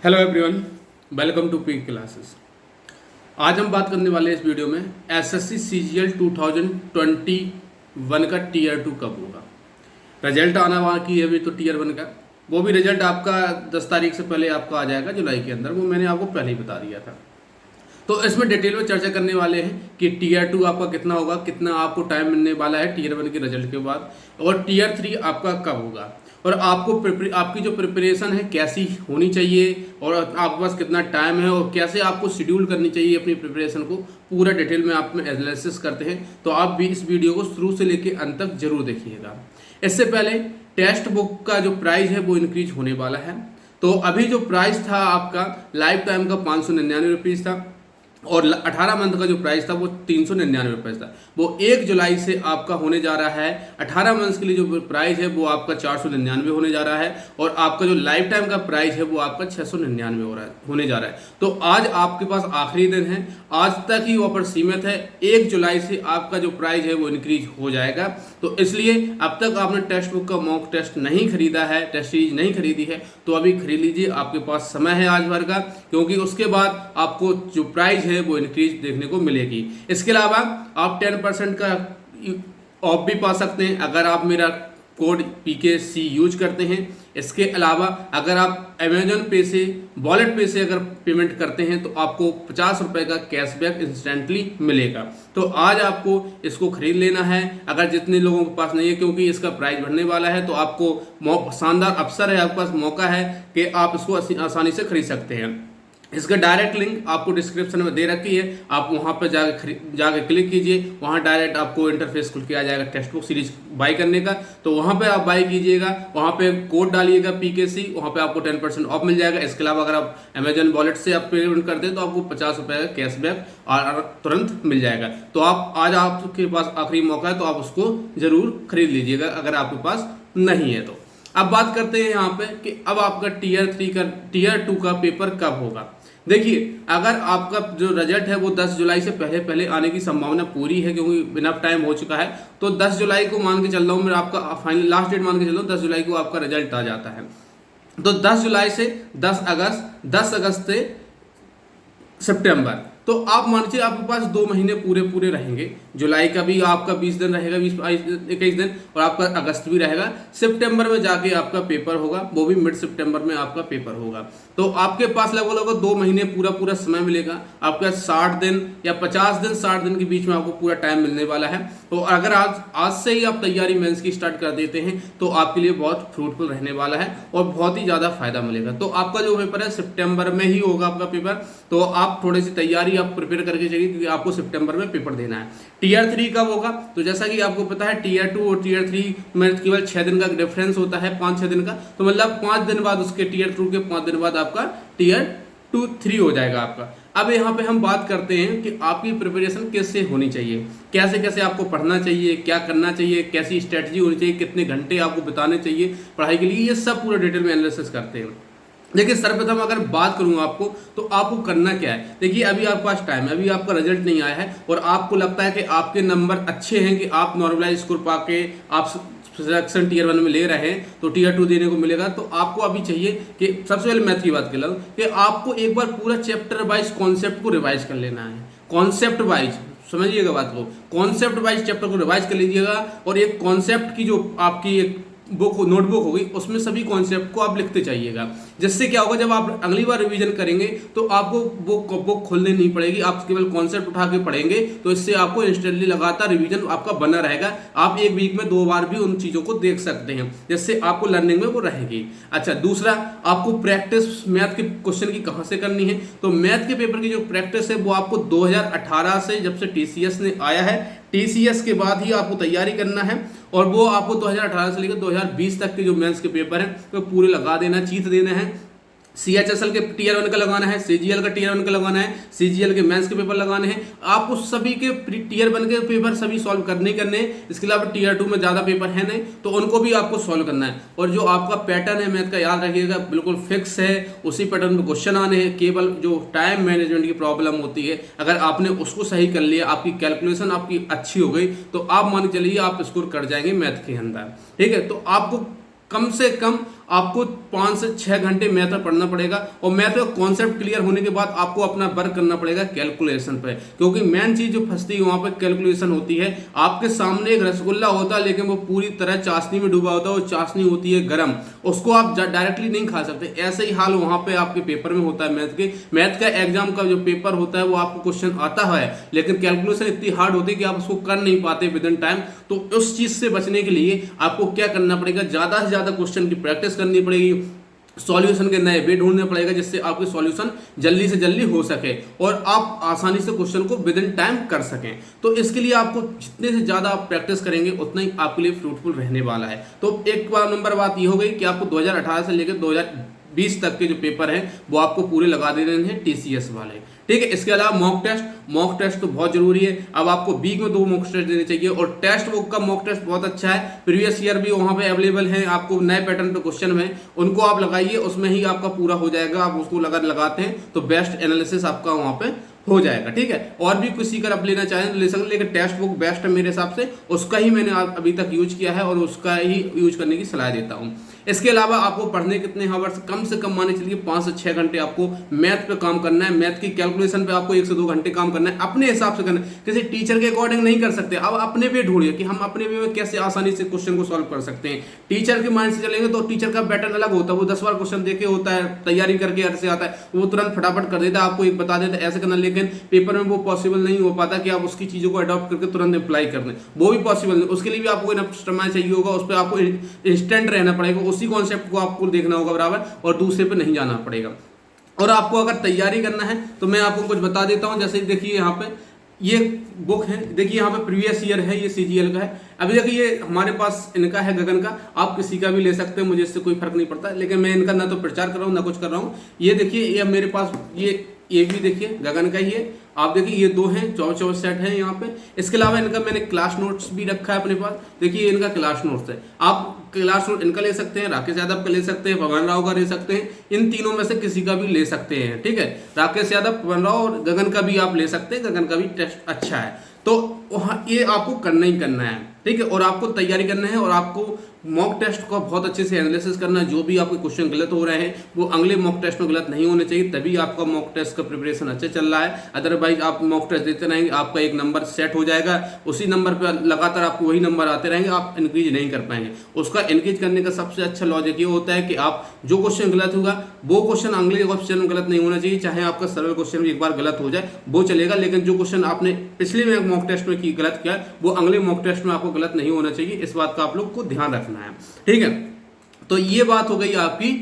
Hello everyone, welcome to P classes. आज हम बात करने वाले हैं इस वीडियो में एसएससी सीजीएल 2021 का टीयर 2 कब होगा। रिजल्ट आना बाकी है अभी तो टीयर 1 का, वो भी रिजल्ट आपका 10 तारीख से पहले आपका आ जाएगा जुलाई के अंदर, वो मैंने आपको पहले ही बता दिया था। तो इसमें डिटेल में चर्चा करने वाले हैं कि टीयर 2 आपका कितना होगा, कितना आपको टाइम मिलने वाला है टीयर 1 के रिजल्ट के बाद, और टीयर 3 आपका कब होगा, और आपको आपकी जो प्रिपरेशन है कैसी होनी चाहिए, और आपके पास कितना टाइम है, और कैसे आपको शेड्यूल करनी चाहिए अपनी प्रिपरेशन को, पूरा डिटेल में आप में एनालिसिस करते हैं। तो आप भी इस वीडियो को शुरू से लेकर अंत तक जरूर देखिएगा। इससे पहले टेक्स्ट बुक का जो प्राइस है वो इंक्रीज होने वाला है। तो अभी जो प्राइस था आपका लाइफ टाइम का 599 रुपीज़ था, और 18 मंथ का जो प्राइस था वो 399 रुपये था। वो 1 जुलाई से आपका होने जा रहा है 18 मंथ के लिए जो प्राइस है वो आपका 499 होने जा रहा है, और आपका जो लाइफ टाइम का प्राइस है वो आपका 699 होने जा रहा है। तो आज आपके पास आखिरी दिन है, आज तक ही ऑफर सीमित है। 1 जुलाई से आपका जो प्राइस है वो इंक्रीज हो जाएगा। तो इसलिए अब तक आपने टेक्स्ट बुक का मॉक टेस्ट नहीं खरीदा है, टेस्ट सीरीज नहीं खरीदी है, तो अभी खरीद लीजिए, आपके पास समय है आज भर का, क्योंकि उसके बाद आपको जो प्राइस है वो इंक्रीज देखने को मिलेगी। इसके अलावा आप 10% का ऑफ भी पा सकते हैं अगर आप मेरा कोड PKC यूज करते हैं। इसके अलावा अगर आप अमेजन पे से, वॉलेट पे से अगर पेमेंट करते हैं तो आपको 50 रुपये का कैशबैक इंस्टेंटली मिलेगा। तो आज आपको इसको खरीद लेना है अगर जितने लोगों के पास नहीं है, क्योंकि इसका प्राइस बढ़ने वाला है। तो आपको शानदार अवसर है, आपके पास मौका है कि आप इसको आसानी से खरीद सकते हैं। इसका डायरेक्ट लिंक आपको डिस्क्रिप्शन में दे रखी है, आप वहाँ पर जाके क्लिक कीजिए, वहाँ डायरेक्ट आपको इंटरफेस खुल के आ जाएगा टेक्स्ट बुक सीरीज बाई करने का। तो वहाँ पे आप बाई कीजिएगा, वहाँ पे कोड डालिएगा PKC, वहाँ पे आपको 10% ऑफ मिल जाएगा। इसके अलावा अगर आप अमेजन वॉलेट से आप पेमेंट करते हैं तो आपको 50 रुपये का कैशबैक और तुरंत मिल जाएगा। तो आप आज आपके पास आखिरी मौका है, तो आप उसको ज़रूर खरीद लीजिएगा अगर आपके पास नहीं है तो। अब बात करते हैं यहाँ पे कि अब आपका टीयर 2 का पेपर कब होगा। देखिए, अगर आपका जो रिजल्ट है वो 10 जुलाई से पहले आने की संभावना पूरी है, क्योंकि इनफ टाइम हो चुका है। तो 10 जुलाई को मान के चल रहा हूँ मैं, आपका फाइनल लास्ट डेट मान के चल रहा हूँ 10 जुलाई को आपका रिजल्ट आ जाता है। तो 10 जुलाई से 10 अगस्त से सितंबर, तो आप मान लीजिए आपके पास 2 महीने पूरे रहेंगे। जुलाई का भी आपका 20 दिन रहेगा, 20-21 दिन, और आपका अगस्त भी रहेगा। सितंबर में जाके आपका पेपर होगा, वो भी मिड सितंबर में आपका पेपर होगा। तो आपके पास लगभग 2 महीने पूरा समय मिलेगा। आपके 60 दिन या 50 दिन, 60 दिन के बीच में आपको पूरा टाइम मिलने वाला है। तो अगर आज से ही आप तैयारी मेंस की स्टार्ट कर देते हैं तो आपके लिए बहुत फ्रूटफुल रहने वाला है और बहुत ही ज़्यादा फायदा मिलेगा। तो आपका जो पेपर है सितंबर में ही होगा आपका पेपर। तो आप थोड़ी सी तैयारी आप प्रिपेयर करके चाहिए, क्योंकि आपको सितंबर में पेपर देना है। टीयर 3 कब होगा, तो जैसा कि आपको पता है टीयर 2 और टीयर 3 में केवल 6 दिन का डिफरेंस होता है, 5-6 दिन का। तो मतलब 5 दिन बाद उसके टीयर 2 के 5 दिन बाद आपका टीयर 2-3 हो जाएगा आपका। अब यहाँ पे हम बात करते हैं कि आपकी प्रिपरेशन कैसे होनी चाहिए, कैसे कैसे आपको पढ़ना चाहिए, क्या करना चाहिए, कैसी स्ट्रेटजी होनी चाहिए, कितने घंटे आपको बिताने चाहिए पढ़ाई के लिए, ये सब पूरा डिटेल में एनालिसिस करते हैं। देखिए, सर्वप्रथम अगर बात करूँ आपको तो आपको करना क्या है। देखिए, अभी आपके पास टाइम है, अभी आपका रिजल्ट नहीं आया है और आपको लगता है कि आपके नंबर अच्छे हैं कि आप नॉर्मलाइज स्कोर पाके आप सिलेक्शन टीयर 1 में ले रहे हैं तो टीयर 2 देने को मिलेगा। तो आपको अभी चाहिए कि सबसे पहले मैथ की बात कर लो कि आपको एक बार पूरा चैप्टर वाइज कॉन्सेप्ट को रिवाइज कर लेना है। कॉन्सेप्ट वाइज समझिएगा बात को, कॉन्सेप्ट वाइज चैप्टर को रिवाइज कर लीजिएगा, और एक कॉन्सेप्ट की जो आपकी एक बुक नोटबुक होगी उसमें सभी कॉन्सेप्ट को आप लिखते जाइएगा। जिससे क्या होगा, जब आप अगली बार रिवीजन करेंगे तो आपको बुक खोलनी नहीं पड़ेगी, आप केवल कॉन्सेप्ट उठा के पढ़ेंगे। तो इससे आपको इंस्टेंटली लगातार रिवीजन आपका बना रहेगा। आप एक वीक में 2 बार भी उन चीज़ों को देख सकते हैं, जिससे आपको लर्निंग में वो रहेगी। अच्छा, दूसरा, आपको प्रैक्टिस मैथ के क्वेश्चन की कहाँ से करनी है, तो मैथ के पेपर की जो प्रैक्टिस है वो आपको 2018 से, जब से TCS ने आया है, TCS के बाद ही आपको तैयारी करना है। और वो आपको 2018 से लेकर 2020 तक के जो मेंस के पेपर हैं वो पूरे लगा देना, चीट देना है। CHSL के टीयर 1 का लगाना है, CGL का टीयर 1 का लगाना है, CGL के मेंस के पेपर लगाने हैं। आपको सभी के टीयर 1 के पेपर सभी सॉल्व करने करने। इसके अलावा टीयर 2 में ज़्यादा पेपर है नहीं, तो उनको भी आपको सॉल्व करना है। और जो आपका पैटर्न है मैथ का, याद रखिएगा, बिल्कुल फिक्स है, उसी पैटर्न में क्वेश्चन आने हैं। केवल जो टाइम मैनेजमेंट की प्रॉब्लम होती है, अगर आपने उसको सही कर लिया, आपकी कैलकुलेशन आपकी अच्छी हो गई, तो आप मान के चलिए आप स्कोर कर जाएंगे मैथ के अंदर। ठीक है, तो आपको कम से कम आपको 5 से 6 घंटे मैथ में पढ़ना पड़ेगा और मैथ का कॉन्सेप्ट क्लियर होने के बाद आपको अपना वर्क करना पड़ेगा कैलकुलेशन पे, क्योंकि मेन चीज जो फंसती है वहां पे कैलकुलेशन होती है। आपके सामने एक रसगुल्ला होता है लेकिन वो पूरी तरह चाशनी में डूबा होता है, वो चाशनी होती है गर्म, उसको आप डायरेक्टली नहीं खा सकते। ऐसे ही हाल वहां पे आपके पेपर में होता है मैथ का एग्जाम का जो पेपर होता है वो आपको क्वेश्चन आता है लेकिन कैलकुलेशन इतनी हार्ड होती है कि आप उसको कर नहीं पाते विद इन टाइम। तो उस चीज से बचने के लिए आपको क्या करना पड़ेगा, ज्यादा से ज्यादा क्वेश्चन की प्रैक्टिस करनी पड़ेगी, सॉल्यूशन के नए वे ढूंढने पड़ेगा जिससे आपके सॉल्यूशन जल्दी से जल्दी हो सके और आप आसानी से क्वेश्चन को विद इन टाइम कर सकें। तो इसके लिए आपको जितने से ज्यादा आप प्रैक्टिस करेंगे उतना ही आपके लिए फ्रूटफुल रहने वाला है। तो एक नंबर बात ये हो गई कि आपको 2018 से लेकर 2020 तक के जो पेपर हैं वो आपको पूरे लगा दे रहे हैं टीसीएस वाले, ठीक है। इसके अलावा मॉक टेस्ट तो बहुत जरूरी है। अब आपको वीक में 2 मॉक टेस्ट देने चाहिए और टेक्स्ट बुक का मॉक टेस्ट बहुत अच्छा है, प्रीवियस ईयर भी वहां पे अवेलेबल है, आपको नए पैटर्न पे क्वेश्चन में उनको आप लगाइए, उसमें ही आपका पूरा हो जाएगा। आप उसको लगाते हैं तो बेस्ट एनालिसिस आपका वहां पे हो जाएगा, ठीक है। और भी किसी का आप लेना चाहें तो ले सकते, लेकिन टेक्स्ट बुक बेस्ट है मेरे हिसाब से, उसका ही मैंने अभी तक यूज किया है और उसका ही यूज करने की सलाह देता हूं। इसके अलावा आपको पढ़ने कितने आवर्स, कम से कम माने चलिए 5 से 6 घंटे आपको मैथ पे काम करना है। मैथ की कैलकुलेशन पे आपको 1 से 2 घंटे काम करना है, अपने हिसाब से करना है, किसी टीचर के अकॉर्डिंग नहीं कर सकते। अब अपने वे ढूंढिए कि हम अपने वे में कैसे आसानी से क्वेश्चन को सॉल्व कर सकते हैं। टीचर के माइंड से चलेंगे तो टीचर का पैटर्न अलग होता है, वो 10 बार क्वेश्चन देके होता है, तैयारी करके ऐसे आता है, वो तुरंत फटाफट कर देता है, आपको एक बता देता है ऐसे करना, लेकिन पेपर में वो पॉसिबल नहीं हो पाता कि आप उसकी चीजों को अडॉप्ट करके तुरंत अप्लाई कर दें, वो भी पॉसिबल नहीं। उसके लिए भी आपको समय चाहिए होगा, उस पर आपको इंस्टेंट रहना पड़ेगा, उसी कॉन्सेप्ट को आपको देखना होगा बराबर और दूसरे पे नहीं जाना पड़ेगा। और आपको अगर तैयारी करना है तो मैं आपको कुछ बता देता हूं। जैसे देखिए यहाँ पे ये बुक है, देखिए यहाँ पे प्रीवियस ईयर है, ये सीजीएल का है। अभी देखिए ये हमारे पास इनका है गगन का, आप किसी का भी ले सकते हैं, मुझे इससे कोई फर्क नहीं पड़ता, लेकिन मैं इनका ना तो प्रचार कर रहा हूँ ना कुछ कर रहा हूँ। ये देखिए ये मेरे पास ये भी देखिए गगन का ही है, आप देखिए ये 2 हैं, 24 सेट है यहाँ पे। इसके अलावा इनका मैंने क्लास नोट्स भी रखा है अपने पास, देखिए इनका क्लास नोट्स है, आप क्लास नोट इनका ले सकते हैं, राकेश यादव का ले सकते हैं, पवन राव का ले सकते हैं, इन तीनों में से किसी का भी ले सकते हैं, ठीक है। राकेश यादव, पवन राव और गगन का भी आप ले सकते हैं, गगन का भी टेस्ट अच्छा है। तो ये आपको करना ही करना है, ठीक है। और आपको तैयारी करना है और आपको मॉक टेस्ट का बहुत अच्छे से एनालिसिस करना है। जो भी आपके क्वेश्चन गलत हो रहे हैं वो अगले मॉक टेस्ट में गलत नहीं होने चाहिए, तभी आपका मॉक टेस्ट का प्रिपरेशन अच्छा चल रहा है। अदरवाइज आप मॉक टेस्ट देते रहेंगे, आपका एक नंबर सेट हो जाएगा, उसी नंबर पर लगातार आपको वही नंबर आते रहेंगे, आप इंक्रीज नहीं कर पाएंगे। उसका इंक्रीज करने का सबसे अच्छा लॉजिक ये होता है कि आप जो क्वेश्चन गलत होगा वो क्वेश्चन अगले क्वेश्चन में गलत नहीं होना चाहिए, चाहे आपका सरल क्वेश्चन भी एक बार गलत हो जाए वो चलेगा, लेकिन जो क्वेश्चन आपने पिछले में मॉक टेस्ट में गलत किया वो अगले मॉक टेस्ट में आपको गलत नहीं होना चाहिए। इस बात का आप लोग को ध्यान रखना है, ठीक है। तो ये बात हो गई आपकी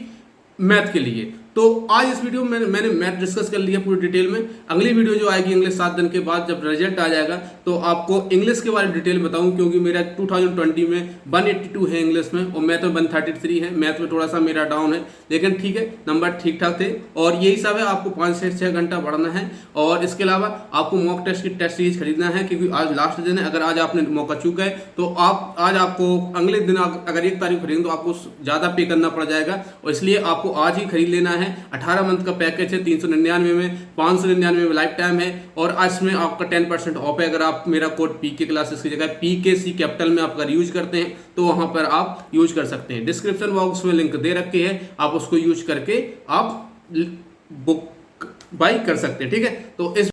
मैथ के लिए। तो आज इस वीडियो में मैंने मैथ डिस्कस कर लिया पूरी डिटेल में। अगली वीडियो जो आएगी अगले 7 दिन के बाद जब रिजल्ट आ जाएगा तो आपको इंग्लिश के बारे में डिटेल बताऊं, क्योंकि मेरा 2020 में 182 है इंग्लिश में और मैथ में 133 है। मैथ में थोड़ा सा मेरा डाउन है, लेकिन ठीक है, नंबर ठीक ठाक थे। और यही सब है, आपको 5 से 6 घंटा पढ़ना है। और इसके अलावा आपको मॉक टेस्ट की टेस्ट सीरीज खरीदना है, क्योंकि आज लास्ट दिन है। अगर आज आपने मौका चूका है तो आप आज आपको अगले दिन अगर 1 तारीख खरीदेंगे तो आपको ज़्यादा पे करना पड़ जाएगा, और इसलिए आपको आज ही खरीद लेना है। 18 मंथ का पैकेज है, 399 में, 599 में लाइफ टाइम है। और आज में आपका 10% ऑफ है अगर आप मेरा कोड पीके क्लासेस की जगह PKC कैपिटल में आप अगर यूज करते हैं तो वहां पर आप यूज कर सकते हैं। डिस्क्रिप्शन बॉक्स में लिंक दे रखे हैं, आप उसको यूज करके आप बुक बाई कर सकते हैं, ठीक है। तो इस